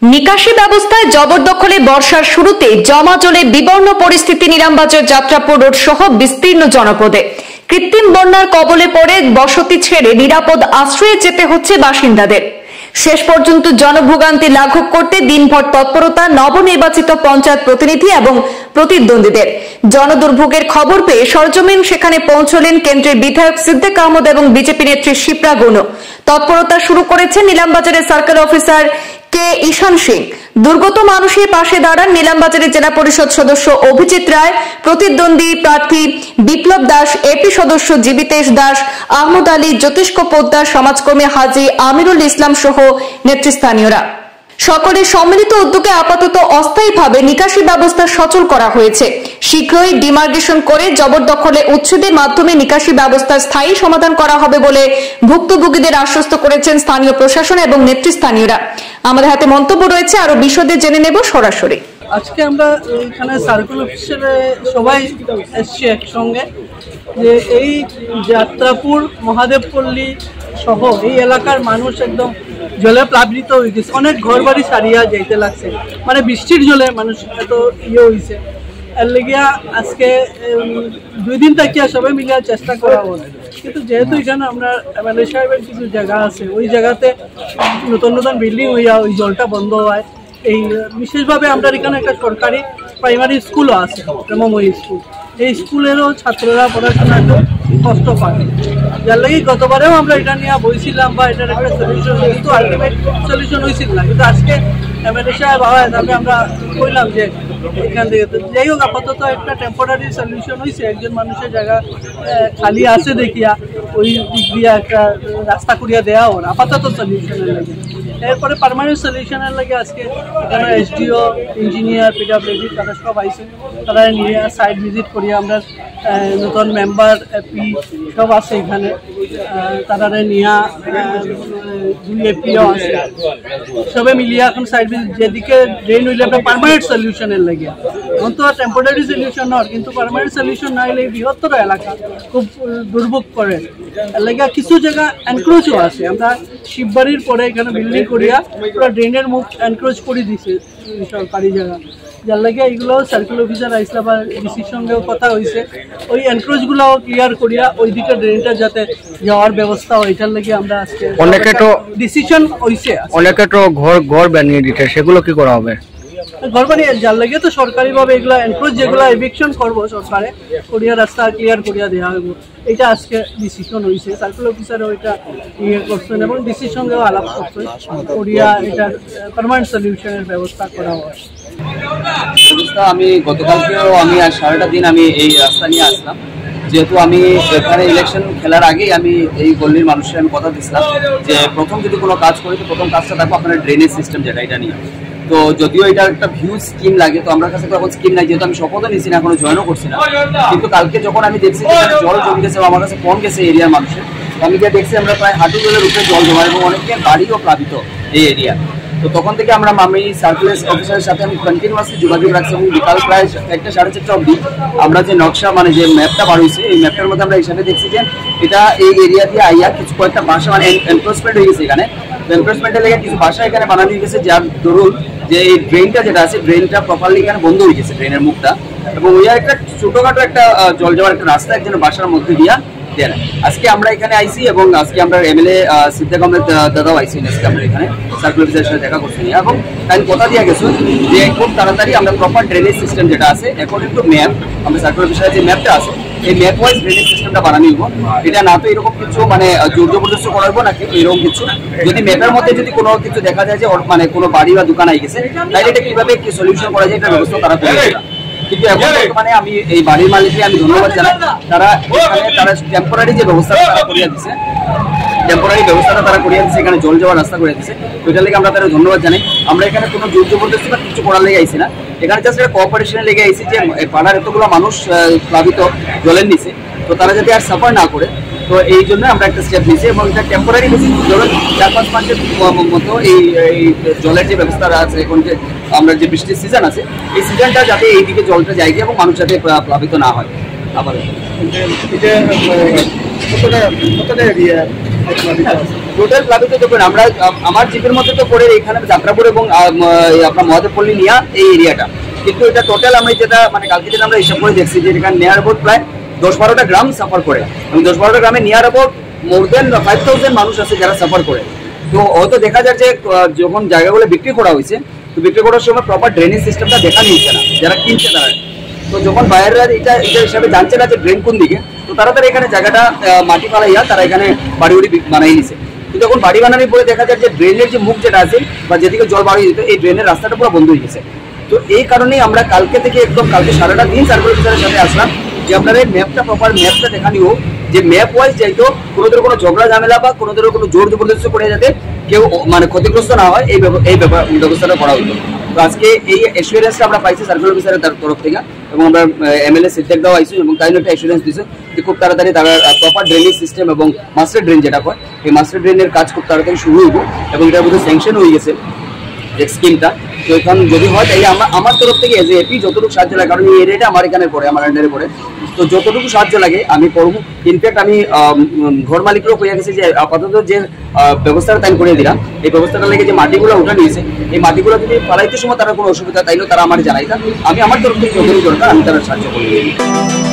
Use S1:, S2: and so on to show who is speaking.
S1: নিকাশি ব্যবস্থায় জবরদখলে বর্ষার শুরুতে জমা জলে বিবর্ণ পরিস্থিতি নিলামবাজার যাত্রাপুর রোড সহ বিস্তীর্ণ জনপদে। কৃত্রিম বন্যার কবলে পড়ে বসতি ছেড়ে নিরাপদ আশ্রয়ে যেতে হচ্ছে বাসিন্দাদের। শেষ পর্যন্ত জনভোগান্তি লাঘব করতে দিনভর তৎপরতা নবনির্বাচিত পঞ্চায়েত প্রতিনিধি এবং প্রতিদ্বন্দ্বীদের। জনদুর্ভোগের খবর পেয়ে সরজমিন সেখানে পৌঁছলেন কেন্দ্রের বিধায়ক সিদ্দিক আহমদ এবং বিজেপি নেত্রী শিপ্রা গুনো। তৎপরতা শুরু করেছেন নিলামবাজারের সার্কেল অফিসার কে ঈশান সিং। দুর্গত মানুষের পাশে দাঁড়ান নিলামবাজারের জেলা পরিষদ সদস্য অভিজিৎ রায়, প্রতিদ্বন্দ্বী প্রার্থী বিপ্লব দাস, এপি সদস্য জীবিতেশ দাস, আহমদ আলী, জ্যোতিষ্ক পোদ্দার, সমাজকর্মী হাজী আমিরুল ইসলাম সহ নেতৃস্থানীয়রা। সকলের সম্মিলিত উদ্যোগে আপাতত অস্থায়ীভাবে নিকাশি ব্যবস্থা সচল করা হয়েছে। শীঘ্রই ডিমার্গেশন করে জবরদখলে উচ্ছেদের মাধ্যমে নিকাশি ব্যবস্থার স্থায়ী সমাধান করা হবে বলে ভুক্তভোগীদের আশ্বস্ত করেছেন স্থানীয় প্রশাসন এবং নেতৃস্থানীয়রা। আমাদের হাতে মন্তব্য রয়েছে, আরো বিশদে জেনে নেব সরাসরি।
S2: আজকে আমরা এখানে সার্কেল অফিসে সবাই এসছি একসঙ্গে, যে এই যাত্রাপুর মহাদেবপল্লী সহ এই এলাকার মানুষ একদম জলে প্লাবিত হয়ে গেছে। অনেক ঘর বাড়ি সারিয়া যাইতে লাগছে, মানে বৃষ্টির জলে মানুষ এত হয়েছে। এর লেগিয়া আজকে 2 দিন থাকিয়া সবাই মিলিয়া চেষ্টা করা হয়, কিন্তু যেহেতু এখানে আমরা এমএলএ সাহেবের কিছু জায়গা আছে, ওই জায়গাতে নতুন নতুন বিল্ডিং হইয়া ওই জলটা বন্ধ হয়। এই বিশেষভাবে আমরা এখানে একটা সরকারি প্রাইমারি স্কুলও আছে, প্রেমময়ী স্কুল। এই স্কুলেরও ছাত্ররা পড়াশোনা একটু কষ্ট পায়, যার লাগে গতবারেও আমরা এটা নিয়ে বইছিলাম বা এটার একটা সলিউশন, কিন্তু আলটিমেট সলিউশন হয়েছিল না। কিন্তু আজকে এমএলএ সাহেব তারপরে আমরা কইলাম যে এখান থেকে তো যাই হোক, আপাতত একটা টেম্পোরারি সলিউশন হয়েছে। একজন মানুষের জায়গা খালি আছে দেখিয়া ওই দিক দিয়ে একটা রাস্তা করিয়া দেওয়া ওর আপাতত সলিউশনের লাগে। এরপরে পার্মানেন্ট সলিউশনের লাগে আজকে এখানে এসডিও, ইঞ্জিনিয়ার, পিডব্লিউডি তারা সব আইসে, তারা নিয়ে সাইট ভিজিট করিয়া আমরা নতুন মেম্বার এপি সব আছে এখানে, তারা নিয়ে 2 এপিও আছে, সবে মিলিয়ে এখন সাইট ভিজিট যেদিকে ড্রেন হইলে একটা পার্মানেন্ট সলিউশনের লাগে। এখন তো টেম্পোরারি সলিউশন নয়, কিন্তু পার্মানেন্ট সলিউশন না হলে বৃহত্তর এলাকা খুব দুর্ভোগ করে। এর লাগে কিছু জায়গা এনক্রোচও আছে। আমরা শিববাড়ির পরে এখানে বিল্ডিং করিয়া পুরো ড্রেনের মুখ এনক্রোচ করে দিছে সরকারি জায়গা, যার লাগে এইগুলো সার্কেল অফিসার আইসলা বা ডিসির সঙ্গেও কথা হয়েছে, ওই এনক্রোচগুলোও ক্লিয়ার করিয়া ওইদিকে ড্রেনটা যাতে যাওয়ার ব্যবস্থা হয়, এটার লাগে আমরা আজকে
S3: অনেকে তো
S2: ডিসিশন হয়েছে।
S3: অনেকে তো ঘর বানিয়ে দিতে, সেগুলো কি করা হবে?
S2: ঘর বানিয়ে যার লাগে তো সরকারিভাবে এগুলো এনক্রোচ যেগুলো এভিকশন করবো সরকারে করিয়া রাস্তা ক্লিয়ার করিয়া দেওয়া হইব, এটা আজকে ডিসিশন হয়েছে। সার্কেল অফিসারও এটা করছেন এবং ডিসির সঙ্গেও আলাপ করছেন, করিয়া এটার পার্মানেন্ট সলিউশনের ব্যবস্থা করা হয়।
S4: আমি গতকালকেও আমি আজ সারাটা দিন আমি এই রাস্তা নিয়ে আসলাম, যেহেতু আমি এখানে ইলেকশন খেলার আগেই আমি এই গল্লির মানুষের আমি কথা দিচ্ছিলাম যে প্রথম যদি কোনো কাজ করি তো প্রথম কাজটা থাকবো আপনার ড্রেনেজ সিস্টেম, যেটা এটা নিয়ে। তো যদিও এটা একটা ভিউ স্কিম লাগে, তো আমার কাছে তো এখন স্কিম নাই, যেহেতু আমি শপথও নিচ্ছি না, এখনো জয়েনও করছি না। কিন্তু কালকে যখন আমি দেখছি জল জমে গেছে, আমার কাছে ফোন গেছে এরিয়ার মানুষের, আমি গিয়ে দেখছি আমরা প্রায় হাঁটু জলের উপরে জল জমা এবং অনেকের বাড়িও প্লাবিত এই এরিয়া। তো তখন থেকে আমরা আমি সার্কেল অফিসারের সাথে আমি কন্টিনিউয়াসলি যোগাযোগ রাখছি এবং বিকাল প্রায় 1টা 4:30 অবধি আমরা যে নকশা মানে যে ম্যাপটা বার হয়েছে, এই ম্যাপটার মধ্যে আমরা হিসাবে দেখছি যে এটা এই এরিয়া দিয়ে আইয়া কিছু কয়েকটা বাসা মানে এনক্রোচমেন্ট হয়ে গেছে এখানে। তো এনক্রোচমেন্টের লেগে কিছু বাসা এখানে বানানো হয়ে গেছে, যার দরুন যে এই ড্রেনটা যেটা আছে ড্রেনটা প্রপারলি এখানে বন্ধ হয়ে গেছে, ড্রেনের মুখটা, এবং ওই একটা ছোটখাটো একটা জল যাওয়ার একটা রাস্তা একজন বাসার মধ্যে দিয়া দেন। আজকে আমরা এখানে আইসি এবং আজকে আমরা এমএলএ সিদ্দিক আহমেদ দাদাও আইসি, আজকে আমরা এখানে সার্কেল অফিসারের সাথে দেখা করছি এবং তাই কথা দিয়া গেছে যে খুব তাড়াতাড়ি আমরা প্রপার ড্রেনেজ সিস্টেম যেটা আছে অ্যাকর্ডিং টু ম্যাপ, আমরা সার্কেল অফিসারের যে ম্যাপটা আছে এই ম্যাপ ওয়াইজ ড্রেনেজ সিস্টেমটা বানানো হইব। এটা না তো এরকম কিছু মানে জোর জবরদস্ত করা হইব না, কিন্তু এরকম কিছু যদি ম্যাপের মধ্যে যদি কোনো কিছু দেখা যায় যে মানে কোনো বাড়ি বা দোকান আই গেছে, তাহলে এটা কিভাবে কি সলিউশন করা যায় এটার ব্যবস্থা তারা করে দেবে। কিন্তু এখন বর্তমানে আমি এই বাড়ির মালিককে আমি ধন্যবাদ জানাই, তারা টেম্পোরারি যে ব্যবস্থা তারা করিয়া দিচ্ছে, টেম্পোরারি ব্যবস্থাটা তারা করিয়া দিচ্ছে, এখানে জল যাওয়ার রাস্তা করে দিচ্ছে, ওইটার লেগে আমরা তারা ধন্যবাদ জানাই। আমরা এখানে কোনো জোর জবরদস্তি বা কিছু করার লেগে আইসি না, এখানে জাস্ট একটা কোঅপারেশনের লেগে আইসি যে পাড়ার এতগুলো মানুষ প্লাবিত জলের নিচে, তো তারা যাতে আর সাফার না করে, তো এই জন্য আমরা একটা স্টেপ নিয়েছি এবং এটা টেম্পোরারি বেসিস ধরুন 4-5 মাসের মতো এই জলের যে ব্যবস্থা আছে এখন যে আমরা যে বৃষ্টির সিজন আছে এই সিজনটা যাতে এইদিকে জলটা যায় এবং মানুষ যাতে প্লাবিত না হয়। আবার টোটাল প্লাবিত দেখুন আমরা আমার জিপের মধ্যে তো পড়ে এখানে যাত্রাপুর এবং আপনার মহাদেবপল্লী নিয়া এই এরিয়াটা, কিন্তু এটা টোটাল আমরা যেটা মানে কালকে যেটা আমরা হিসাব করে দেখছি যে এখানে নিয়ার অ্যাবাউট প্রায় 10-12টা গ্রাম সাফার করে এবং 10-12টা গ্রামে নিয়ার অ্যাবাউট মোর দেন 5000 মানুষ আছে যারা সাফার করে। তো হয়তো দেখা যায় যে যখন জায়গাগুলো বিক্রি করা হয়েছে তো বিক্রি করার সময় প্রপার ড্রেনেজ সিস্টেমটা দেখা নিচ্ছে না যারা কিনছে তারা। তো যখন বাইরেরা এটা হিসাবে জানছে না যে ড্রেন কোন দিকে, তো তারা এখানে জায়গাটা মাটি ফালাইয়া তারা এখানে বাড়ি বানাই নিছে। কিন্তু এখন বাড়ি বানানোর পরে দেখা যায় যে ড্রেনের যে মুখ যেটা আছে বা যেদিকে জল বাড়িয়ে যেত এই ড্রেনের রাস্তাটা পুরো বন্ধ হয়ে গেছে। তো এই কারণেই আমরা কালকে থেকে একদম কালকে সারাটা দিন সার্কেল অফিসারের সাথে আসলাম যে আপনারা ম্যাপটা প্রপার ম্যাপটা দেখানিও যে ম্যাপ ওয়াইজ যাইতো কোনো ঝগড়া ঝামেলা বা কোনো জোর জবরদস্তি করে যাতে কেউ মানে ক্ষতিগ্রস্ত না হয় এই ব্যবস্থাটা করা হতো। তো আজকে এই এসুরেন্সটা আমরা পাইছি সার্কেল অফিসারের তরফ থেকে এবং আমরা এমএলএ সিদ্ধাক দাও আইসি এবং তাই একটা এসুরেন্স দিচ্ছে যে খুব তাড়াতাড়ি তারা প্রপার ড্রেনেজ সিস্টেম এবং মাস্টার ড্রেন যেটা হয় এই মাস্টার ড্রেনের কাজ খুব তাড়াতাড়ি শুরু হইব এবং এটার মধ্যে স্যাংশন হয়ে গেছে যে স্কিমটা। তো এখন যদি হয় তাহলে আমার তরফ থেকে এজ এপি যতটুকু সাহায্য লাগে, কারণ এই এরিয়াটা আমার এখানে পড়ে আমার আন্ডারে পড়ে, তো যতটুকু সাহায্য লাগে আমি করবো। ইনফ্যাক্ট আমি ঘর মালিকরাও কইয়া গেছি যে আপাতত যে ব্যবস্থাটা তাই করে দিলাম এই ব্যবস্থাটা লেগে যে মাটিগুলো উঠে নিয়েছে এই মাটিগুলো যদি ফালাইতে সময় তারা কোনো অসুবিধা তাইলেও তারা আমার জানাইতাম, আমি আমার তরফ থেকে যতটুকু দরকার আমি তারা সাহায্য করবো।